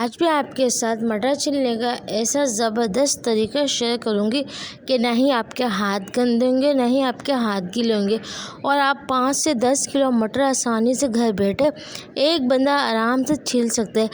आज मैं आपके साथ मटर छीलने का ऐसा ज़बरदस्त तरीका शेयर करूंगी कि ना ही आपके हाथ गंदे होंगे, ना ही आपके हाथ गीले होंगे और आप 5 से 10 किलो मटर आसानी से घर बैठे एक बंदा आराम से छील सकते हैं।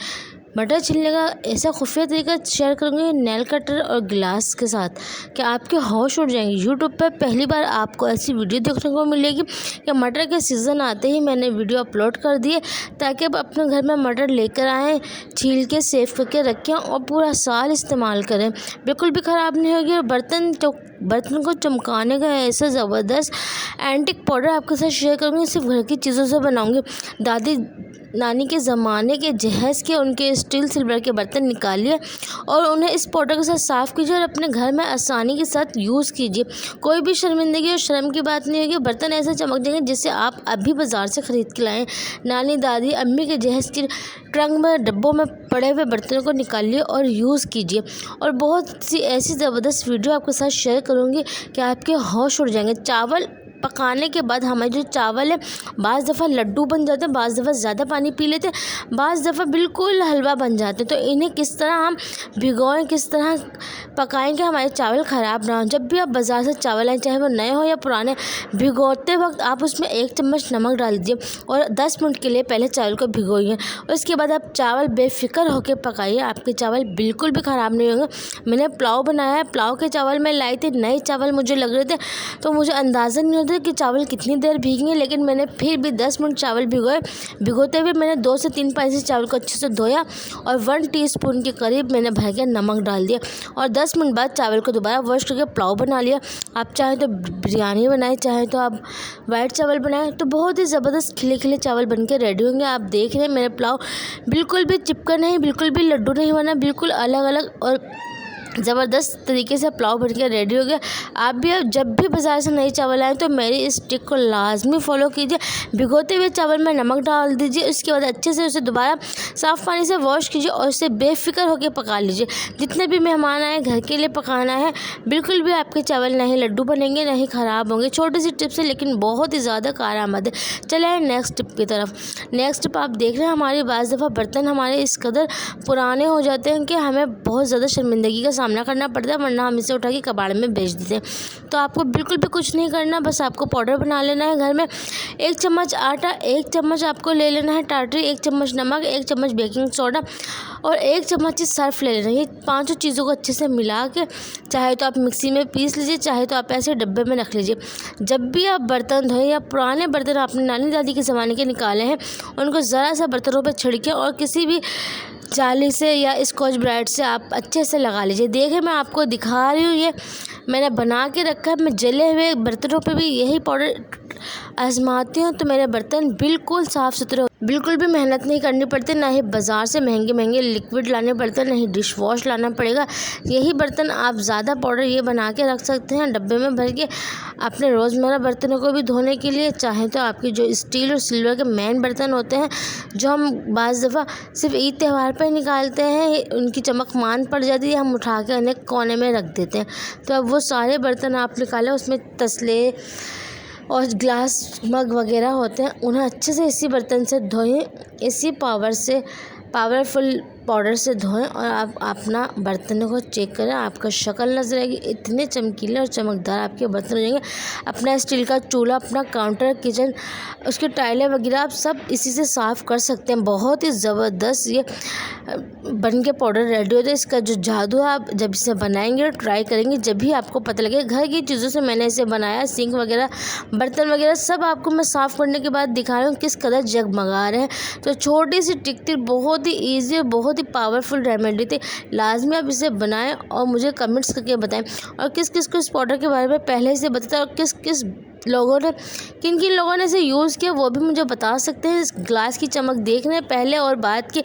मटर छीलने का ऐसा खुफिया तरीका शेयर करूंगी नेल कटर और गिलास के साथ कि आपके होश उड़ जाएंगे। यूट्यूब पर पहली बार आपको ऐसी वीडियो देखने को मिलेगी कि मटर के सीज़न आते ही मैंने वीडियो अपलोड कर दिए ताकि आप अपने घर में मटर लेकर आएँ, छील के सेव करके रखें और पूरा साल इस्तेमाल करें, बिल्कुल भी ख़राब नहीं होगी। और बर्तन को चमकाने का ऐसा ज़बरदस्त एंटिक पाउडर आपके साथ शेयर करूँगी, सिर्फ घर की चीज़ों से बनाऊँगी। दादी नानी के ज़माने के जहेज़ के उनके स्टील सिल्वर के बर्तन निकालिए और उन्हें इस पाउडर के साथ साफ़ कीजिए और अपने घर में आसानी के साथ यूज़ कीजिए। कोई भी शर्मिंदगी और शर्म की बात नहीं होगी। बर्तन ऐसे चमक जाएंगे जिससे आप अभी बाज़ार से ख़रीद के लाएँ। नानी दादी अम्मी के जहेज़ के ट्रंक में डब्बों में पड़े हुए बर्तनों को निकालिए और यूज़ कीजिए। और बहुत सी ऐसी ज़बरदस्त वीडियो आपके साथ शेयर करूँगी कि आपके होश उड़ जाएंगे। चावल पकाने के बाद हमारे जो चावल है बाज़ दफ़ा लड्डू बन जाते हैं, बाज़ दफ़ा ज़्यादा पानी पी लेते हैं, बाज़ दफ़ा बिल्कुल हलवा बन जाते हैं। तो इन्हें किस तरह हम भिगोएं, किस तरह पकाएं कि हमारे चावल ख़राब ना हो। जब भी आप बाज़ार से चावल लाएं, चाहे वो नए हो या पुराने, भिगोते वक्त आप उसमें 1 चम्मच नमक डाल दीजिए और 10 मिनट के लिए पहले चावल को भिगोइए। उसके बाद आप चावल बेफ़िक्र होकर पकाइए, आपके चावल बिल्कुल भी ख़राब नहीं होंगे। मैंने पुलाव बनाया है, पुलाव के चावल मैं लाई थी, नए चावल मुझे लग रहे थे, तो मुझे अंदाज़ा नहीं होता कि चावल कितनी देर भीगेंगे, लेकिन मैंने फिर भी 10 मिनट चावल भिगोए। भिगोते हुए मैंने 2 से 3 पानी से चावल को अच्छे से धोया और 1 टीस्पून के करीब मैंने भर के नमक डाल दिया और 10 मिनट बाद चावल को दोबारा वॉश करके पुलाव बना लिया। आप चाहें तो बिरयानी बनाएं, चाहें तो आप वाइट चावल बनाएं, तो बहुत ही ज़बरदस्त खिले खिले चावल बन के रेडी होंगे। आप देख रहे हैं मेरा पुलाव बिल्कुल भी चिपका नहीं, बिल्कुल भी लड्डू नहीं बना, बिल्कुल अलग अलग और ज़बरदस्त तरीके से पुलाव बन के रेडी हो गया। आप भी जब भी बाज़ार से नए चावल आएँ तो मेरी इस टिप को लाजमी फॉलो कीजिए। भिगोते हुए चावल में नमक डाल दीजिए, उसके बाद अच्छे से उसे दोबारा साफ़ पानी से वॉश कीजिए और उसे बेफ़िक्र होकर पका लीजिए। जितने भी मेहमान आए घर के लिए पकाना है, बिल्कुल भी आपके चावल ना ही लड्डू बनेंगे, ना ही ख़राब होंगे। छोटी सी टिप्स है लेकिन बहुत ही ज़्यादा कारआमद है। चले नेक्स्ट टिप की तरफ। नेक्स्ट टिप आप देख रहे हैं, हमारी बाज़ दफ़ा बर्तन हमारे इस कदर पुराने हो जाते हैं कि हमें बहुत ज़्यादा शर्मिंदगी का सामना करना पड़ता है, वरना हम इसे उठा के कबाड़ में बेच देते हैं। तो आपको बिल्कुल भी कुछ नहीं करना, बस आपको पाउडर बना लेना है। घर में 1 चम्मच आटा, 1 चम्मच आपको ले लेना है टाटरी, 1 चम्मच नमक, 1 चम्मच बेकिंग सोडा और 1 चम्मच सर्फ ले लेना है। ये पाँचों चीज़ों को अच्छे से मिला के चाहे तो आप मिक्सी में पीस लीजिए, चाहे तो आप ऐसे डब्बे में रख लीजिए। जब भी आप बर्तन धोएं या पुराने बर्तन आपने नानी दादी के ज़माने के निकाले हैं, उनको ज़रा सा बर्तनों पर छिड़कें और किसी भी जाली से या स्कॉच ब्राइट से आप अच्छे से लगा लीजिए। देखिए मैं आपको दिखा रही हूँ, ये मैंने बना के रखा है। मैं जले हुए बर्तनों पे भी यही पाउडर आजमाती हूँ तो मेरे बर्तन बिल्कुल साफ़ सुथरे, बिल्कुल भी मेहनत नहीं करनी पड़ती, ना ही बाज़ार से महंगे महंगे लिक्विड लाने पड़ते, ना ही डिश वॉश लाना पड़ेगा। यही बर्तन आप ज़्यादा पाउडर ये बना के रख सकते हैं डब्बे में भर के अपने रोज़मर्रा बर्तनों को भी धोने के लिए। चाहे तो आपके जो स्टील और सिल्वर के मेन बर्तन होते हैं जो हम बाज़ दफ़ा सिर्फ ईद त्यौहार पर निकालते हैं, उनकी चमक मान पड़ जाती है, हम उठा के उन्हें कोने में रख देते हैं। तो अब वो सारे बर्तन आप निकालें, उसमें तसले और ग्लास मग वगैरह होते हैं, उन्हें अच्छे से इसी बर्तन से धोएं, इसी पावरफुल पाउडर से धोएं और आप अपना बर्तनों को चेक करें। आपका शक्ल नजर आएगी, इतने चमकीले और चमकदार आपके बर्तन हो जाएंगे। अपना स्टील का चूल्हा, अपना काउंटर, किचन, उसके टाइलें वगैरह आप सब इसी से साफ़ कर सकते हैं। बहुत ही ज़बरदस्त ये बन के पाउडर रेडी होता है। इसका जो जादू है, आप जब इसे बनाएंगे और ट्राई करेंगे जब भी आपको पता लगे। घर की चीज़ों से मैंने इसे बनाया, सिंक वगैरह, बर्तन वगैरह सब आपको मैं साफ़ करने के बाद दिखा रही हूँ किस कदर जगमगा रहे हैं। तो छोटी सी टिक थी, बहुत ही ईजी, बहुत ही पावरफुल रेमेडी थी। लाजमी आप इसे बनाएं और मुझे कमेंट्स करके बताएं और किस किस को इस पाउडर के बारे में पहले से बताया और किस किस लोगों ने, किन किन लोगों ने इसे यूज़ किया वो भी मुझे बता सकते हैं। इस ग्लास की चमक देखने पहले और बाद की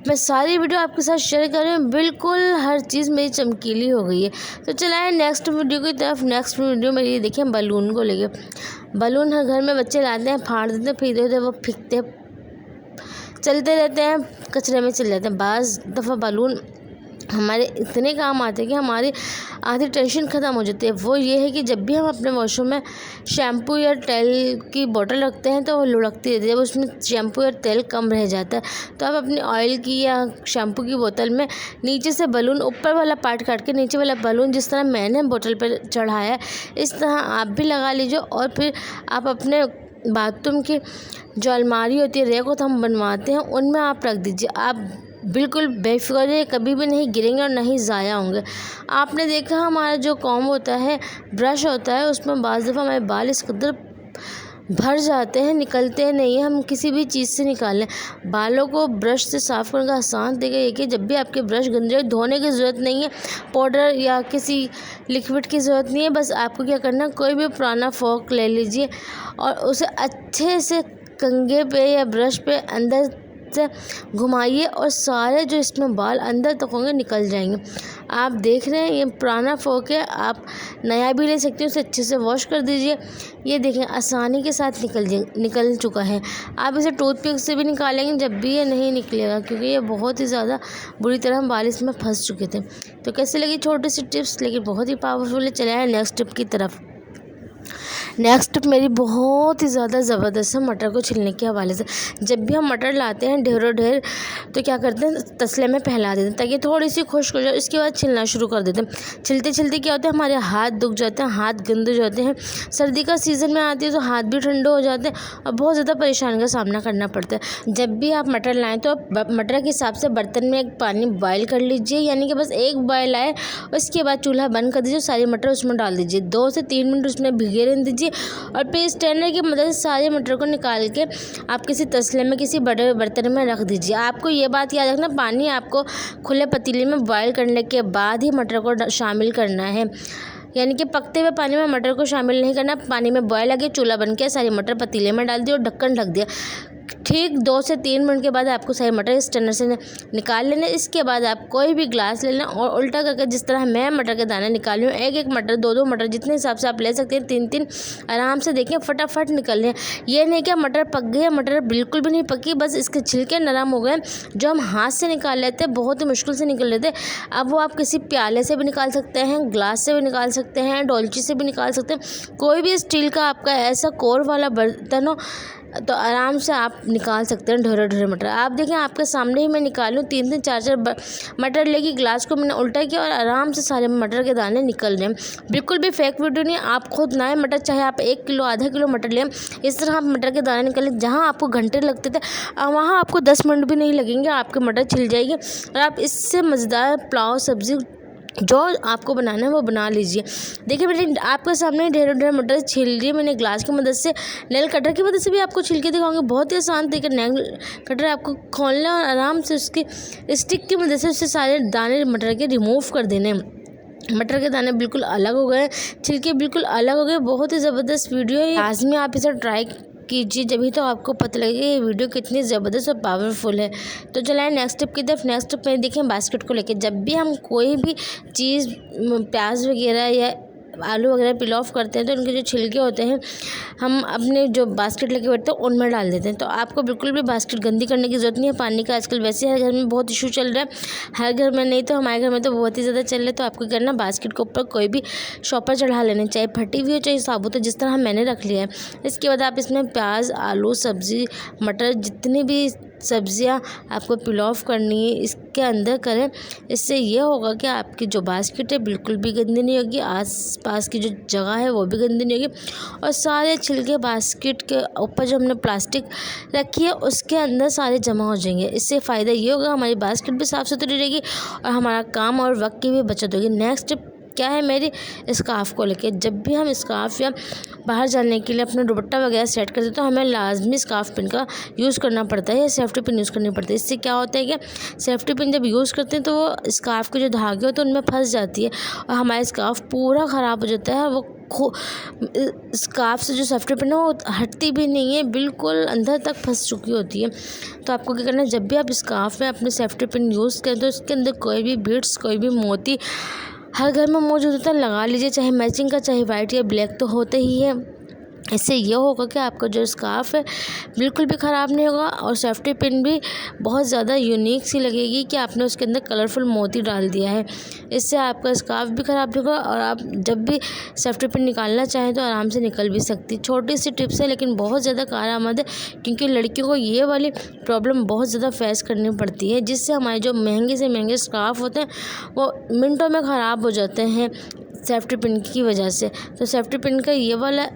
मैं सारी वीडियो आपके साथ शेयर कर रही हूँ, बिल्कुल हर चीज़ मेरी चमकीली हो गई है। तो चलाएं नेक्स्ट वीडियो की तरफ। नेक्स्ट वीडियो में ये देखिए बलून को लेके, बलून हर घर में बच्चे लाते हैं, फाड़ देते हैं, फिर इधर उधर वो फेंकते चलते रहते हैं, कचरे में चले जाते हैं। बाज़ दफ़ा बलून हमारे इतने काम आते हैं कि हमारी आधी टेंशन ख़त्म हो जाती है। वो ये है कि जब भी हम अपने वॉशरूम में शैम्पू या तेल की बोतल रखते हैं तो वो लुढ़कती रहती है, जब उसमें शैम्पू या तेल कम रह जाता है तो आप अपनी ऑयल की या शैम्पू की बोतल में नीचे से बलून, ऊपर वाला पार्ट काट के नीचे वाला बलून जिस तरह मैंने बोतल पर चढ़ाया है इस तरह आप भी लगा लीजिए। और फिर आप अपने बाथरूम की जो अलमारी होती है, रैक होता हम बनवाते हैं, उनमें आप रख दीजिए। आप बिल्कुल बेफिक्र रहिए, कभी भी नहीं गिरेंगे और नहीं ज़ाया होंगे। आपने देखा हमारा जो कॉम्ब होता है, ब्रश होता है, उसमें बाज़ दफ़ा हमारे बाल इस कदर भर जाते हैं, निकलते नहीं हैं। हम किसी भी चीज़ से निकालें, बालों को ब्रश से साफ़ करने का आसान तरीका ये कि जब भी आपके ब्रश गंदे हो, धोने की ज़रूरत नहीं है, पाउडर या किसी लिक्विड की ज़रूरत नहीं है। बस आपको क्या करना है, कोई भी पुराना फोक ले लीजिए और उसे अच्छे से कंघे पे या ब्रश पे अंदर से घुमाइए और सारे जो इसमें बाल अंदर तक होंगे निकल जाएंगे। आप देख रहे हैं ये पुराना फोक है, आप नया भी ले सकते हैं, उसे अच्छे से वॉश कर दीजिए। ये देखें आसानी के साथ निकल चुका है। आप इसे टूथपिक से भी निकालेंगे जब भी ये नहीं निकलेगा, क्योंकि ये बहुत ही ज़्यादा बुरी तरह बाल इसमें फंस चुके थे। तो कैसे लगी छोटी सी टिप्स, लेकिन बहुत ही पावरफुल है। चले आए नेक्स्ट टिप की तरफ। नेक्स्ट टिप मेरी बहुत ही ज़्यादा ज़बरदस्त है मटर को छिलने के हवाले से। जब भी हम मटर लाते हैं ढेरों ढेर, तो क्या करते हैं, तसले में फैला देते हैं ताकि थोड़ी सी खुश्क हो जाए। इसके बाद छिलना शुरू कर देते हैं। छिलते छिलते क्या होता है, हमारे हाथ दुख जाते हैं, हाथ गंदे हो जाते हैं। सर्दी का सीज़न में आती है तो हाथ भी ठंडे हो जाते हैं और बहुत ज़्यादा परेशानी का सामना करना पड़ता है। जब भी आप मटर लाएँ तो आप मटर के हिसाब से बर्तन में एक पानी बॉयल कर लीजिए, यानी कि बस एक बॉयल आए। उसके बाद चूल्हा बंद कर दीजिए, सारे मटर उसमें डाल दीजिए, 2 से 3 मिनट उसमें भिगे रहने दीजिए और फिर स्ट्रेनर की मदद से सारे मटर को निकाल के आप किसी तसले में, किसी बड़े बर्तन में रख दीजिए। आपको ये बात याद रखना, पानी आपको खुले पतीले में बॉयल करने के बाद ही मटर को शामिल करना है, यानी कि पकते हुए पानी में मटर को शामिल नहीं करना। पानी में बॉयल आके चूल्हा बन के सारे मटर पतीले में डाल दिए और ढक्कन ढक दिया। ठीक 2 से 3 मिनट के बाद आपको सारे मटर इस स्ट्रेनर से निकाल लेने। इसके बाद आप कोई भी ग्लास ले लें और उल्टा करके, जिस तरह मैं मटर के दाने निकाली हूँ, एक मटर, 2 मटर, जितने हिसाब से आप ले सकते हैं, 3 आराम से देखें फटाफट निकल रहे हैं। ये नहीं कि मटर पक गए, मटर बिल्कुल भी नहीं पकी, बस इसके छिलके नरम हो गए। जो हम हाथ से निकाल लेते हैं, बहुत ही मुश्किल से निकल लेते हैं, अब वो आप किसी प्याले से भी निकाल सकते हैं, ग्लास से भी निकाल सकते हैं, डोलची से भी निकाल सकते हैं। कोई भी स्टील का आपका ऐसा कोर वाला बर्तन हो तो आराम से आप निकाल सकते हैं ढेरों मटर। आप देखें आपके सामने ही मैं निकालूँ, 3 4 मटर लेके ग्लास को मैंने उल्टा किया और आराम से सारे मटर के दाने निकल रहे हैं। बिल्कुल भी फेक वीडियो नहीं। आप खुद लाएं मटर, चाहे आप 1 किलो, आधा किलो मटर लें, इस तरह आप मटर के दाने निकलें। जहाँ आपको घंटे लगते थे, वहाँ आपको 10 मिनट भी नहीं लगेंगे, आपके मटर छिल जाएगी और आप इससे मज़ेदार पुलाव, सब्ज़ी जो आपको बनाना है वो बना लीजिए। देखिए मैंने आपके सामने ढेरों मटर छील लिए मैंने ग्लास की मदद से। नेल कटर की मदद से भी आपको छिल के दिखाऊंगी, बहुत ही आसान तरीके। नेल कटर आपको खोलना और आराम से उसकी स्टिक की मदद से उससे सारे दाने मटर के रिमूव कर देने। मटर के दाने बिल्कुल अलग हो गए, छिलके बिल्कुल अलग हो गए। बहुत ही ज़बरदस्त वीडियो है, लाजमी आप इसे ट्राई कीजिए, जभी तो आपको पता लगेगा ये वीडियो कितनी ज़बरदस्त और पावरफुल है। तो चलाएं नेक्स्ट टिप की तरफ। नेक्स्ट टिप में देखें बास्केट को लेके, जब भी हम कोई भी चीज़, प्याज वगैरह या आलू वगैरह पिल ऑफ करते हैं तो उनके जो छिलके होते हैं हम अपने जो बास्केट लेके बैठते हैं उनमें डाल देते हैं। तो आपको बिल्कुल भी बास्केट गंदी करने की ज़रूरत नहीं है। पानी का आजकल वैसे हर घर में बहुत इशू चल रहा है, हर घर में नहीं तो हमारे घर में तो बहुत ही ज़्यादा चल रहा है। तो आपको करना, बास्केट के ऊपर कोई भी शॉपर चढ़ा लेना, चाहे फटी हुई हो चाहे साबुत हो, जिस तरह मैंने रख लिया है। इसके बाद आप इसमें प्याज, आलू, सब्ज़ी, मटर, जितनी भी सब्जियां आपको पिल ऑफ करनी है इसके अंदर करें। इससे ये होगा कि आपकी जो बास्केट है बिल्कुल भी गंदी नहीं होगी, आस पास की जो जगह है वो भी गंदी नहीं होगी और सारे छिलके बास्केट के ऊपर जो हमने प्लास्टिक रखी है उसके अंदर सारे जमा हो जाएंगे। इससे फ़ायदा ये होगा हमारी बास्केट भी साफ़ सुथरी रहेगी और हमारा काम और वक्त की भी बचत होगी। नेक्स्ट क्या है मेरी, स्कार्फ़ को लेके। जब भी हम स्कार्फ़ या बाहर जाने के लिए अपना दुपट्टा वगैरह सेट करते हैं तो हमें लाजमी स्कार्फ़ पिन का यूज़ करना पड़ता है या सेफ्टी पिन यूज़ करनी पड़ती है। इससे क्या होता है कि सेफ्टी पिन जब यूज़ करते हैं तो वो स्कार्फ़ के जो धागे होते हैं उनमें फंस जाती है और हमारा स्कार्फ़ पूरा ख़राब हो जाता है। वो स्कार्फ़ से जो सेफ्टी पिन है वो हटती भी नहीं है, बिल्कुल अंदर तक फंस चुकी होती है। तो आपको क्या करना है, जब भी आप स्कार्फ़ में अपने सेफ्टी पिन यूज़ करें तो उसके अंदर कोई भी बीड्स, कोई भी मोती हर घर में मौजूद होता है, लगा लीजिए, चाहे मैचिंग का, चाहे वाइट या ब्लैक तो होते ही है। इससे ये होगा कि आपका जो स्कार्फ़ है बिल्कुल भी ख़राब नहीं होगा और सेफ्टी पिन भी बहुत ज़्यादा यूनिक सी लगेगी कि आपने उसके अंदर कलरफुल मोती डाल दिया है। इससे आपका स्कार्फ़ भी ख़राब नहीं होगा और आप जब भी सेफ्टी पिन निकालना चाहें तो आराम से निकल भी सकती। छोटी सी टिप्स है लेकिन बहुत ज़्यादा कारआमद है, क्योंकि लड़कियों को ये वाली प्रॉब्लम बहुत ज़्यादा फेस करनी पड़ती है, जिससे हमारे जो महंगे से महंगे स्कार्फ़ होते हैं वो मिनटों में ख़राब हो जाते हैं सेफ्टी पिन की वजह से। तो सेफ्टी पिन का ये वाला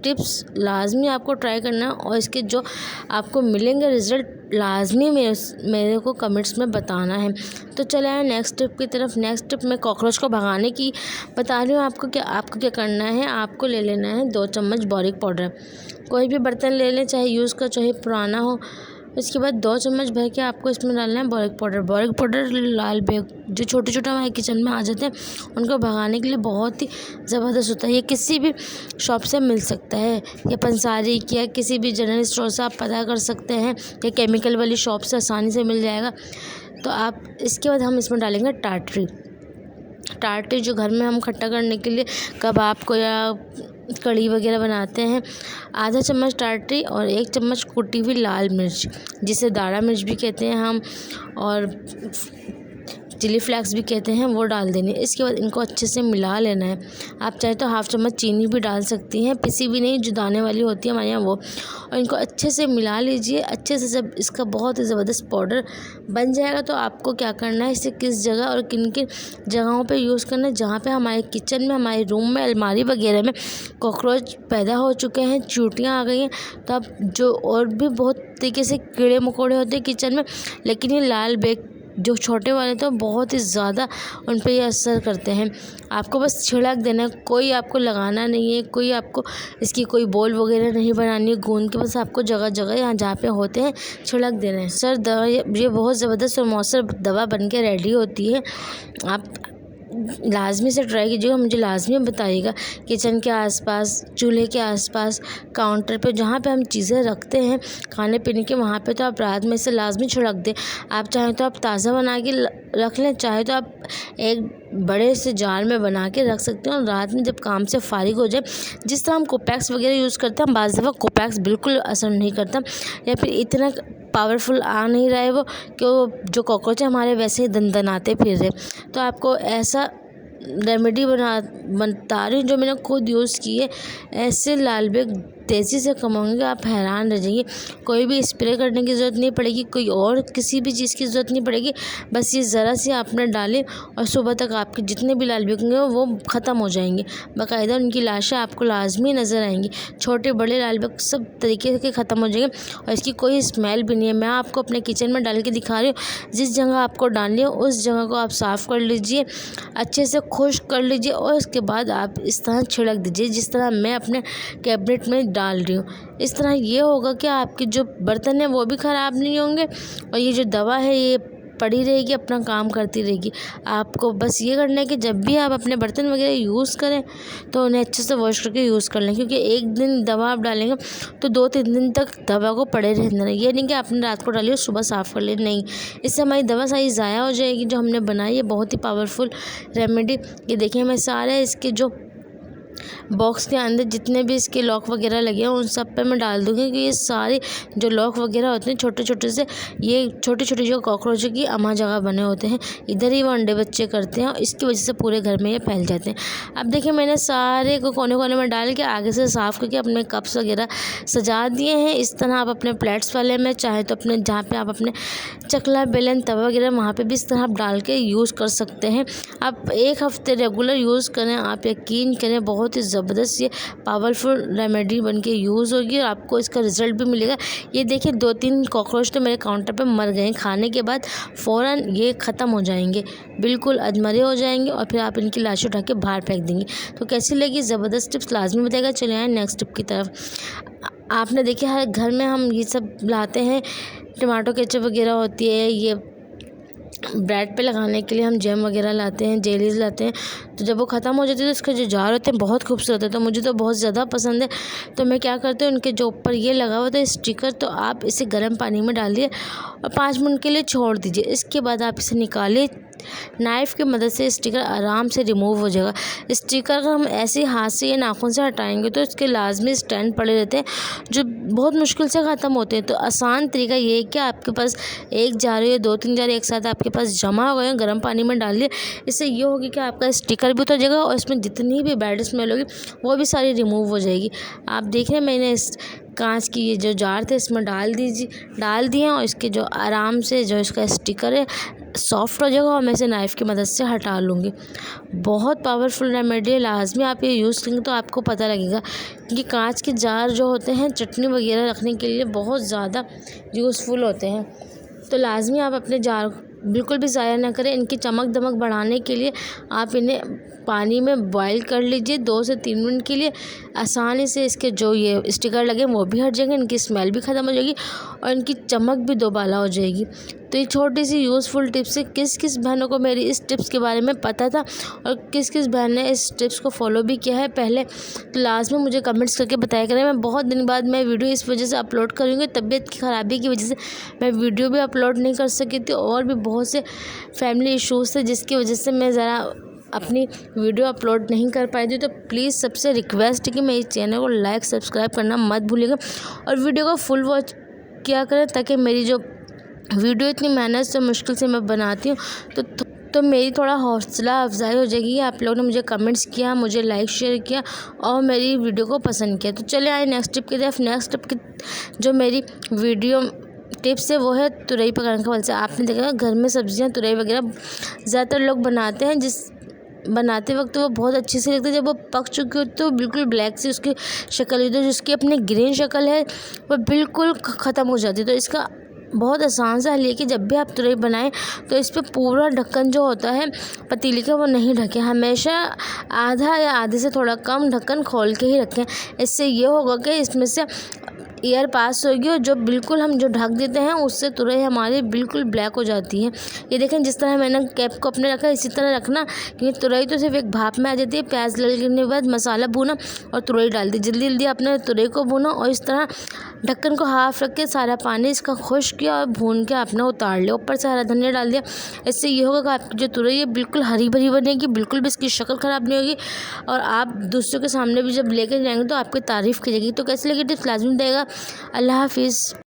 टिप्स लाजमी आपको ट्राई करना है और इसके जो आपको मिलेंगे रिज़ल्ट लाजमी मेरे को कमेंट्स में बताना है। तो चले आए नेक्स्ट टिप की तरफ। नेक्स्ट टिप मैं कॉकरोच को भगाने की बता रही हूँ आपको कि आपको क्या करना है। आपको ले लेना है 2 चम्मच बोरिक पाउडर। कोई भी बर्तन ले लें, चाहे यूज़ का चाहे पुराना हो। इसके बाद 2 चम्मच भर के आपको इसमें डालना है बोरिक पाउडर। बोरिक पाउडर लाल बेग जो छोटे छोटे हमारे किचन में आ जाते हैं उनको भगाने के लिए बहुत ही ज़बरदस्त होता है। ये किसी भी शॉप से मिल सकता है, या पंसारी या किसी भी जनरल स्टोर से आप पता कर सकते हैं, या केमिकल वाली शॉप से आसानी से मिल जाएगा। तो आप इसके बाद हम इसमें डालेंगे टाटरी जो घर में हम खट्टा करने के लिए कबाब को या कढ़ी वगैरह बनाते हैं। आधा चम्मच टाटरी और 1 चम्मच कुटी हुई लाल मिर्च, जिसे दाढ़ा मिर्च भी कहते हैं हम, और चिली फ्लेक्स भी कहते हैं, वो डाल देनी है। इसके बाद इनको अच्छे से मिला लेना है। आप चाहे तो 1/2 चम्मच चीनी भी डाल सकती हैं, पिसी भी नहीं, जो दाने वाली होती है हमारे यहाँ वो। और इनको अच्छे से मिला लीजिए अच्छे से। जब इसका बहुत ही ज़बरदस्त पाउडर बन जाएगा तो आपको क्या करना है, इसे किस जगह और किन किन जगहों पे यूज़ करना है जहाँ पे हमारे किचन में, हमारे रूम में, अलमारी वगैरह में कॉकरोच पैदा हो चुके हैं, चींटियाँ आ गई हैं। तो आप जो और भी बहुत तरीके से कीड़े मकोड़े होते हैं किचन में, लेकिन ये लाल बेग जो छोटे वाले तो बहुत ही ज़्यादा उन पे ये असर करते हैं। आपको बस छिड़क देना है, कोई आपको लगाना नहीं है, कोई आपको इसकी कोई बॉल वगैरह नहीं बनानी है गूंद के, बस आपको जगह जगह यहाँ जहाँ पे होते हैं छिड़क देना है। सर दवा ये बहुत ज़बरदस्त और मौसर दवा बन के रेडी होती है। आप लाजमी से ट्राई कीजिएगा, मुझे लाजमी बताइएगा। किचन के आसपास, चूल्हे के आसपास, काउंटर पे, जहाँ पे हम चीज़ें रखते हैं खाने पीने के, वहाँ पे तो आप रात में इसे लाजमी छिड़क दें। आप चाहें तो आप ताज़ा बना के रख लें, चाहे तो आप एक बड़े से जार में बना के रख सकते हैं और रात में जब काम से फारिग हो जाए, जिस तरह हम कोपैक्स वगैरह यूज़ करते हैं, हम बाज़ दफ़ा कोपैक्स बिल्कुल असर नहीं करता, या फिर इतना पावरफुल आ नहीं रहा है वो कि वो जो कॉकरोच है हमारे वैसे ही दनदनाते फिर रहे। तो आपको ऐसा रेमेडी बता रही हूँ जो मैंने खुद यूज़ की है। ऐसे लाल बेग तेज़ी से कम होंगे, आप हैरान रह जाइए। कोई भी स्प्रे करने की ज़रूरत नहीं पड़ेगी, कोई और किसी भी चीज़ की ज़रूरत नहीं पड़ेगी। बस ये ज़रा सी आपने डालें और सुबह तक आपके जितने भी लाल बेग होंगे वो ख़त्म हो जाएंगे। बाकायदा उनकी लाशें आपको लाजमी नज़र आएंगी। छोटे बड़े लाल बेग सब तरीके के ख़त्म हो जाएंगे और इसकी कोई स्मेल भी नहीं है। मैं आपको अपने किचन में डाल के दिखा रही हूँ। जिस जगह आपको डालनी हो उस जगह को आप साफ़ कर लीजिए, अच्छे से खुश्क कर लीजिए और उसके बाद आप इस तरह छिड़क दीजिए जिस तरह मैं अपने कैबिनेट में डाल रही हूँ। इस तरह ये होगा कि आपके जो बर्तन हैं वो भी ख़राब नहीं होंगे और ये जो दवा है ये पड़ी रहेगी, अपना काम करती रहेगी। आपको बस ये करना है कि जब भी आप अपने बर्तन वगैरह यूज़ करें तो उन्हें अच्छे से वॉश करके यूज़ कर लें, क्योंकि एक दिन दवा आप डालेंगे तो 2-3 दिन तक दवा को पड़े रहना है। ये नहीं कि आपने रात को डाली और सुबह साफ़ कर ली, नहीं। इससे हमारी दवा सारी ज़ाया हो जाएगी जो हमने बनाई है। बहुत ही पावरफुल रेमेडी। ये देखिए मैं सारे इसके जो बॉक्स के अंदर जितने भी इसके लॉक वगैरह लगे हैं उन सब पे मैं डाल दूँगी, कि ये सारे जो लॉक वगैरह होते हैं छोटे छोटे से, ये छोटे छोटे जो कॉकरोचों की अमा जगह बने होते हैं, इधर ही वो अंडे बच्चे करते हैं और इसकी वजह से पूरे घर में ये फैल जाते हैं। अब देखिए मैंने सारे को कोने कोने में डाल के आगे से साफ़ करके अपने कप्स वगैरह सजा दिए हैं। इस तरह आप अपने प्लेट्स वाले में, चाहे तो अपने जहाँ पर आप अपने चकला बेलन तवा वगैरह वहाँ पर भी इस तरह आप डाल के यूज़ कर सकते हैं। आप 1 हफ़्ते रेगुलर यूज़ करें, आप यकीन करें बहुत ही ज़बरदस्त ये पावरफुल रेमेडी बनके यूज़ होगी और आपको इसका रिज़ल्ट भी मिलेगा। ये देखिए 2-3 कॉकरोच तो मेरे काउंटर पे मर गए, खाने के बाद फ़ौरन ये ख़त्म हो जाएंगे, बिल्कुल अधमरे हो जाएंगे और फिर आप इनकी लाशें उठा के बाहर फेंक देंगे। तो कैसी लगी ज़बरदस्त टिप्स लाजमी बताएगा। चले आए नेक्स्ट टिप की तरफ। आपने देखिए हर घर में हम ये सब लाते हैं, टमाटो केचप वगैरह होती है, ये ब्रेड पे लगाने के लिए हम जैम वगैरह लाते हैं, जेलीज लाते हैं। तो जब वो ख़त्म हो जाती है तो इसके जो जार होते हैं बहुत खूबसूरत है, तो मुझे तो बहुत ज़्यादा पसंद है। तो मैं क्या करती हूँ, उनके जो ऊपर ये लगा हुआ था स्टिकर, तो आप इसे गर्म पानी में डालिए और 5 मिनट के लिए छोड़ दीजिए। इसके बाद आप इसे निकालिए, नाइफ़ की मदद से स्टिकर आराम से रिमूव हो जाएगा। स्टिकर अगर हम ऐसे हाथ से या नाखून से हटाएंगे तो इसके लाजमी स्टैंड पड़े रहते हैं जो बहुत मुश्किल से ख़त्म होते हैं। तो आसान तरीका ये है कि आपके पास एक जार या 2-3 जार एक साथ आपके पास जमा हो गए, गर्म पानी में डाल लिए। इससे ये होगी कि आपका स्टिकर भी उतर जाएगा और इसमें जितनी भी बैड स्मेल होगी वो भी सारी रिमूव हो जाएगी। आप देख रहे हैं मैंने इस कांच की ये जो जार थे इसमें डाल दिए और इसके जो आराम से जो इसका स्टिकर है सॉफ्ट हो जाएगा और मैं इसे नाइफ़ की मदद से हटा लूँगी। बहुत पावरफुल रेमेडी है, लाजमी आप ये यूज़ करेंगे तो आपको पता लगेगा कि कांच के जार जो होते हैं चटनी वगैरह रखने के लिए बहुत ज़्यादा यूज़फुल होते हैं। तो लाजमी आप अपने जार बिल्कुल भी ज़ाया ना करें। इनकी चमक दमक बढ़ाने के लिए आप इन्हें पानी में बॉईल कर लीजिए 2 से 3 मिनट के लिए। आसानी से इसके जो ये स्टिकर लगे वो भी हट जाएंगे, इनकी स्मेल भी ख़त्म हो जाएगी और इनकी चमक भी दोबाला हो जाएगी। तो ये छोटी सी यूज़फुल टिप्स है। किस किस बहनों को मेरी इस टिप्स के बारे में पता था और किस किस बहन ने इस टिप्स को फॉलो भी किया है पहले, तो लास्ट में मुझे कमेंट्स करके बताया करें। मैं बहुत दिन बाद मैं वीडियो इस वजह से अपलोड करूँगी, तबीयत की ख़राबी की वजह से मैं वीडियो भी अपलोड नहीं कर सकी थी और भी बहुत से फैमिली इश्यूज़ थे जिसकी वजह से मैं ज़रा अपनी वीडियो अपलोड नहीं कर पाई थी। तो प्लीज़ सबसे रिक्वेस्ट है कि मेरे चैनल को लाइक सब्सक्राइब करना मत भूलिएगा और वीडियो को फुल वॉच किया करें ताकि मेरी जो वीडियो इतनी मेहनत से मुश्किल से मैं बनाती हूँ तो मेरी थोड़ा हौसला अफजाई हो जाएगी। आप लोगों ने मुझे कमेंट्स किया, मुझे लाइक शेयर किया और मेरी वीडियो को पसंद किया। तो चले आए नेक्स्ट टिप की तरफ। नेक्स्ट टिप की जो मेरी वीडियो टिप्स है वो है तुरई पकाने का फल से। आपने देखा घर में सब्जियां तुरई वगैरह ज़्यादातर लोग बनाते हैं, बनाते वक्त वो बहुत अच्छी सी लगती है। जब वो पक चुकी हो तो बिल्कुल ब्लैक सी उसकी शक्ल होती है, जिसकी अपनी ग्रीन शक्ल है वो बिल्कुल ख़त्म हो जाती है। तो इसका बहुत आसान सा हल है कि जब भी आप तुरई बनाएं तो इस पर पूरा ढक्कन जो होता है पतीली का वो नहीं ढकें। हमेशा आधा या आधे से थोड़ा कम ढक्कन खोल के ही रखें। इससे ये होगा कि इसमें से एयर पास होगी और जो बिल्कुल हम जो ढक देते हैं उससे तुरई हमारी बिल्कुल ब्लैक हो जाती है। ये देखें जिस तरह मैंने कैप को अपने रखा इसी तरह रखना, क्योंकि तुरई तो सिर्फ एक भाप में आ जाती है। प्याज लगने के बाद मसाला भूना और तुरई डाल दी, जल्दी जल्दी अपने तुरई को भूना और इस तरह ढक्कन को हाफ रख के सारा पानी इसका खुश्क किया और भून के आपने उतार लिया। ऊपर से हरा धनिया डाल दिया। इससे ये होगा कि आपकी जो तुरई है बिल्कुल हरी भरी बनेगी, बिल्कुल भी इसकी शक्ल ख़राब नहीं होगी और आप दूसरों के सामने भी जब लेकर जाएंगे तो आपकी तारीफ़ की जाएगी। तो कैसे लगी टिप्स लाजमी देगा। अल्लाह हाफिज़।